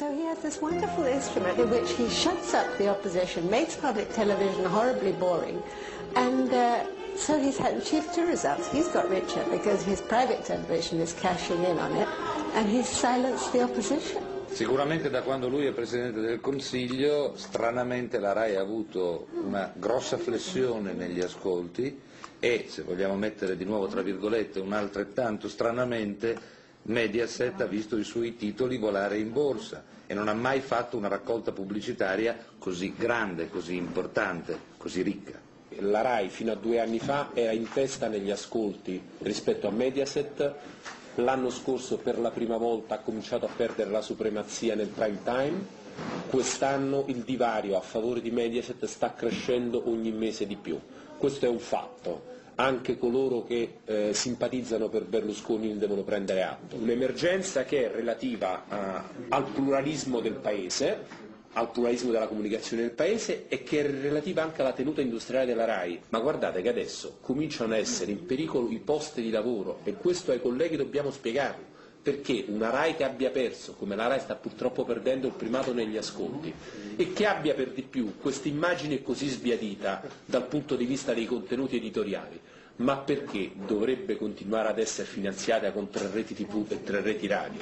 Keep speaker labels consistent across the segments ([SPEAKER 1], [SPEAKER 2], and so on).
[SPEAKER 1] So he has this wonderful instrument in which he shuts up the opposition, makes public television horribly boring, and so he's achieved two results. He's got richer because his private television is cashing in on it, and he's silenced the opposition.
[SPEAKER 2] Sicuramente da quando lui è Presidente del Consiglio, stranamente la RAI ha avuto una grossa flessione negli ascolti e, se vogliamo mettere di nuovo tra virgolette, un altrettanto stranamente, Mediaset ha visto i suoi titoli volare in borsa e non ha mai fatto una raccolta pubblicitaria così grande, così importante, così ricca.
[SPEAKER 3] La RAI fino a 2 anni fa era in testa negli ascolti rispetto a Mediaset, l'anno scorso per la prima volta ha cominciato a perdere la supremazia nel prime time, quest'anno il divario a favore di Mediaset sta crescendo ogni mese di più. Questo è un fatto. Anche coloro che simpatizzano per Berlusconi ne devono prendere atto. Un'emergenza che è relativa al pluralismo del Paese, al pluralismo della comunicazione del Paese e che è relativa anche alla tenuta industriale della RAI. Ma guardate che adesso cominciano ad essere in pericolo i posti di lavoro e questo ai colleghi dobbiamo spiegarlo. Perché una RAI che abbia perso, come la RAI sta purtroppo perdendo il primato negli ascolti, e che abbia per di più questa immagine così sbiadita dal punto di vista dei contenuti editoriali, ma perché dovrebbe continuare ad essere finanziata con 3 reti TV e 3 reti radio?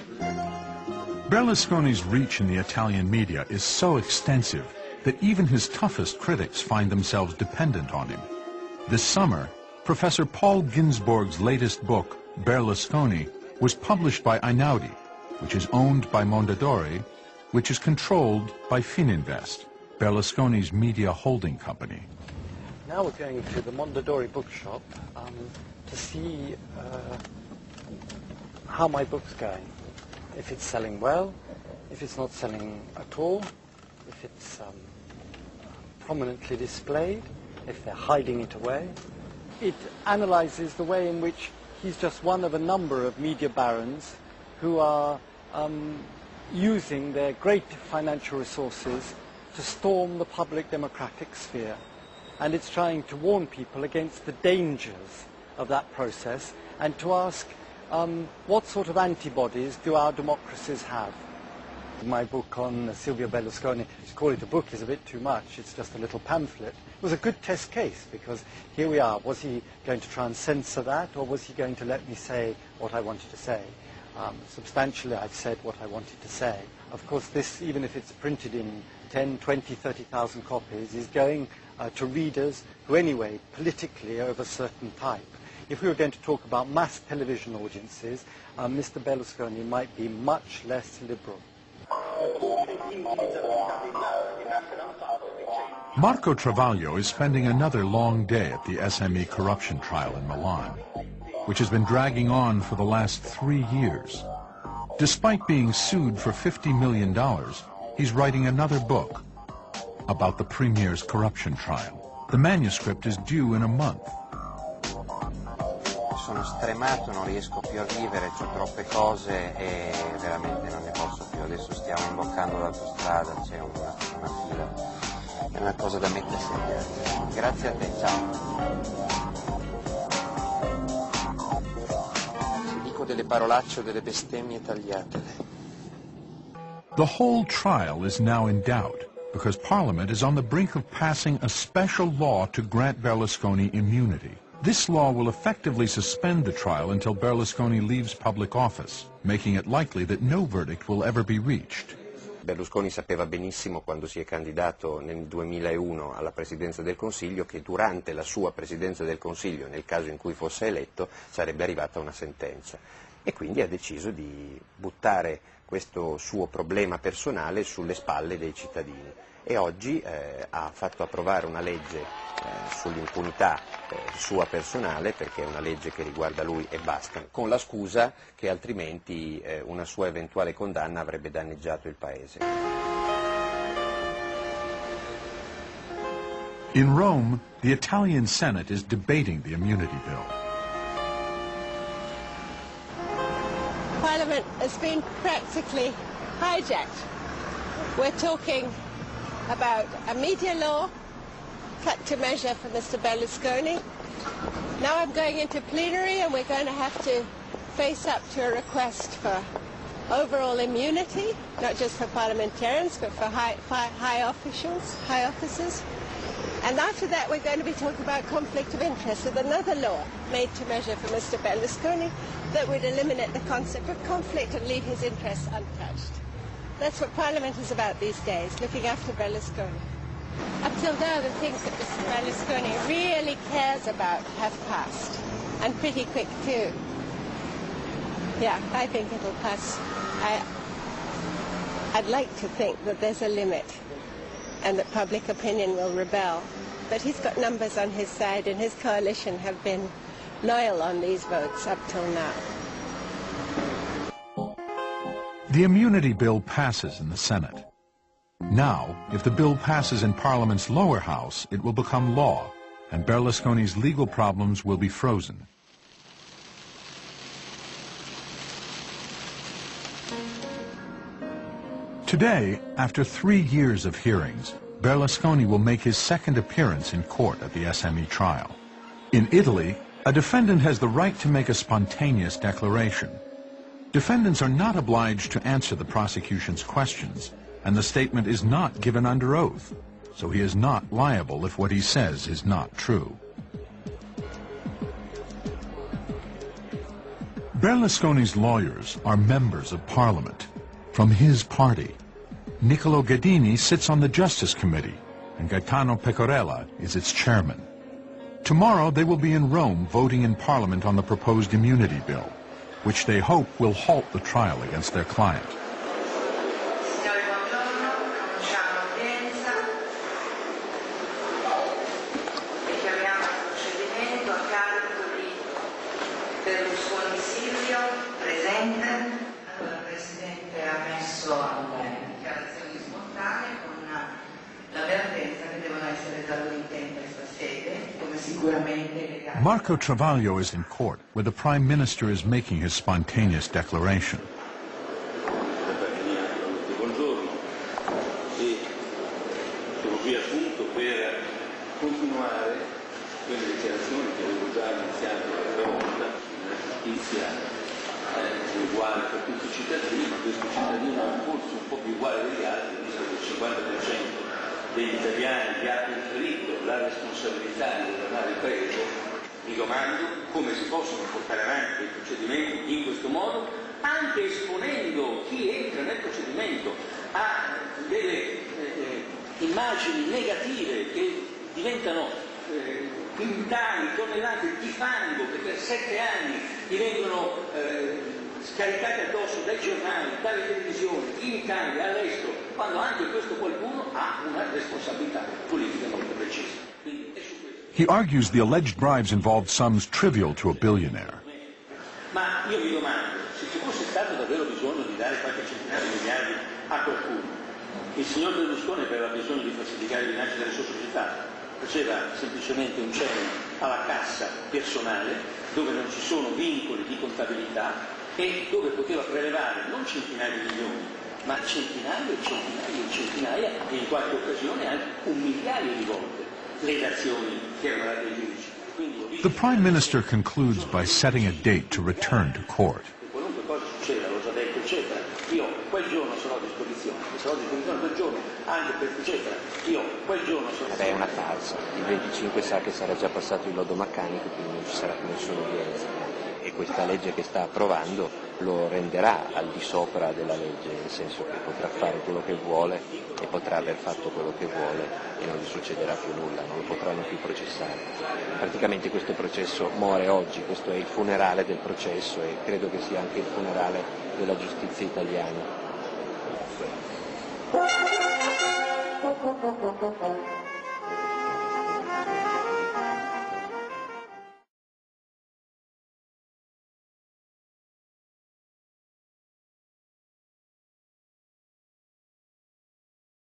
[SPEAKER 4] Berlusconi's reach in the Italian media is so extensive that even his toughest critics find themselves dependent on him. This summer, Professor Paul Ginsborg's latest book, Berlusconi, was published by Einaudi, which is owned by Mondadori, which is controlled by Fininvest, Berlusconi's media holding company.
[SPEAKER 5] Now we're going to the Mondadori bookshop to see how my book's going. If it's selling well, if it's not selling at all, if it's prominently displayed, if they're hiding it away. It analyzes the way in which he's just one of a number of media barons who are using their great financial resources to storm the public democratic sphere. And it's trying to warn people against the dangers of that process and to ask what sort of antibodies do our democracies have. My book on Silvio Berlusconi, to call it a book is a bit too much, it's just a little pamphlet. It was a good test case because here we are. Was he going to try and censor that, or was he going to let me say what I wanted to say? Substantially I've said what I wanted to say. Of course this, even if it's printed in 10, 20, 30,000 copies, is going to readers who anyway politically are of a certain type. If we were going to talk about mass television audiences, Mr. Berlusconi might be much less liberal.
[SPEAKER 4] Marco Travaglio is spending another long day at the SME corruption trial in Milan, which has been dragging on for the last 3 years. Despite being sued for $50 million, he's writing another book about the premier's corruption trial. The manuscript is due in a month.
[SPEAKER 6] Sono stremato, non riesco più a vivere, c'ho troppe cose e veramente non ne posso più. Adesso stiamo imboccando l'autostrada, c'è una fila, è una cosa da mettersi a piedi. Grazie a te, ciao. Se dico delle parolacce o delle bestemmie, tagliatele.
[SPEAKER 4] The whole trial is now in doubt because Parliament is on the brink of passing a special law to grant Berlusconi immunity. This law will effectively suspend the trial until Berlusconi leaves public office, making it likely that no verdict will ever be reached.
[SPEAKER 6] Berlusconi sapeva benissimo quando si è candidato nel 2001 alla Presidenza del Consiglio che durante la sua Presidenza del Consiglio, nel caso in cui fosse eletto, sarebbe arrivata una sentenza. E quindi ha deciso di buttare questo suo problema personale sulle spalle dei cittadini. E oggi ha fatto approvare una legge sull'impunità sua personale, perché è una legge che riguarda lui e basta, con la scusa che altrimenti una sua eventuale condanna avrebbe danneggiato il Paese.
[SPEAKER 4] In Rome, the Italian Senate is debating the immunity bill.
[SPEAKER 1] Parliament has been practically hijacked. We're talking about a media law, cut to measure for Mr. Berlusconi. Now I'm going into plenary and we're going to have to face up to a request for overall immunity, not just for parliamentarians, but for high officials, high officers. And after that, we're going to be talking about conflict of interest with another law made to measure for Mr. Berlusconi that would eliminate the concept of conflict and leave his interests untouched. That's what Parliament is about these days, looking after Berlusconi. Up till now, the things that Mr. Berlusconi really cares about have passed, and pretty quick too. Yeah, I think it'll pass. I'd like to think that there's a limit and that public opinion will rebel. But he's got numbers on his side, and his coalition have been loyal on these votes up till now.
[SPEAKER 4] The immunity bill passes in the Senate. Now, if the bill passes in Parliament's lower house, it will become law, and Berlusconi's legal problems will be frozen. Today, after 3 years of hearings, Berlusconi will make his second appearance in court at the SME trial. In Italy, a defendant has the right to make a spontaneous declaration. Defendants are not obliged to answer the prosecution's questions, and the statement is not given under oath, so he is not liable if what he says is not true. Berlusconi's lawyers are members of Parliament from his party. Niccolo Ghedini sits on the Justice Committee, and Gaetano Pecorella is its chairman. Tomorrow they will be in Rome voting in Parliament on the proposed immunity bill, which they hope will halt the trial against their client.
[SPEAKER 7] Berlusconi Silvio, Presidente. Presidente ha messo alle dichiarazioni spontanee con l'avvertenza che devono essere esaurite in questa sede, come sicuramente legale.
[SPEAKER 4] Marco Travaglio is in court, where the Prime Minister is making his spontaneous declaration.
[SPEAKER 8] Buongiorno, e sono qui appunto per continuare quelle dichiarazioni che avevo già iniziato l'altra volta. La giustizia uguale per tutti i cittadini, ma questo cittadino è forse un po' più uguale degli altri, visto che il 50% degli italiani che ha preferito la responsabilità di governare il Paese. Mi domando come si possono portare avanti i procedimenti in questo modo, anche esponendo chi entra nel procedimento a delle immagini negative che diventano quintali, tonnellate di fango che per 7 anni gli vengono scaricati addosso dai giornali, dalle televisioni, in Italia, all'estero, quando anche questo qualcuno ha una responsabilità politica molto precisa.
[SPEAKER 4] He argues the alleged bribes involved sums trivial to a billionaire.
[SPEAKER 8] Ma io mi domando, se ci fosse stato davvero bisogno di dare qualche centinaio di miliardi a qualcuno, il signor Berlusconi aveva bisogno di falsificare i bilanci delle sue società, faceva semplicemente un cenno alla cassa personale dove non ci sono vincoli di contabilità e dove poteva prelevare non centinaia di milioni, ma centinaia e centinaia e centinaia e in qualche occasione anche 1 miliardo di volte le dazioni che erano date ai giudici.
[SPEAKER 4] The Prime Minister concludes by setting a date to return to court.
[SPEAKER 8] Qualunque cosa succeda, l'ho già detto, eccetera, io quel giorno sarò a disposizione, quel giorno, anche per eccetera, io quel giorno sarò a disposizione.
[SPEAKER 6] È una falsa. Il 25 sa che sarà già passato il lodo meccanico, quindi non ci sarà più nessuna udienza. E questa legge che sta approvando lo renderà al di sopra della legge, nel senso che potrà fare quello che vuole e potrà aver fatto quello che vuole e non gli succederà più nulla, non lo potranno più processare. Praticamente questo processo muore oggi, questo è il funerale del processo e credo che sia anche il funerale della giustizia italiana.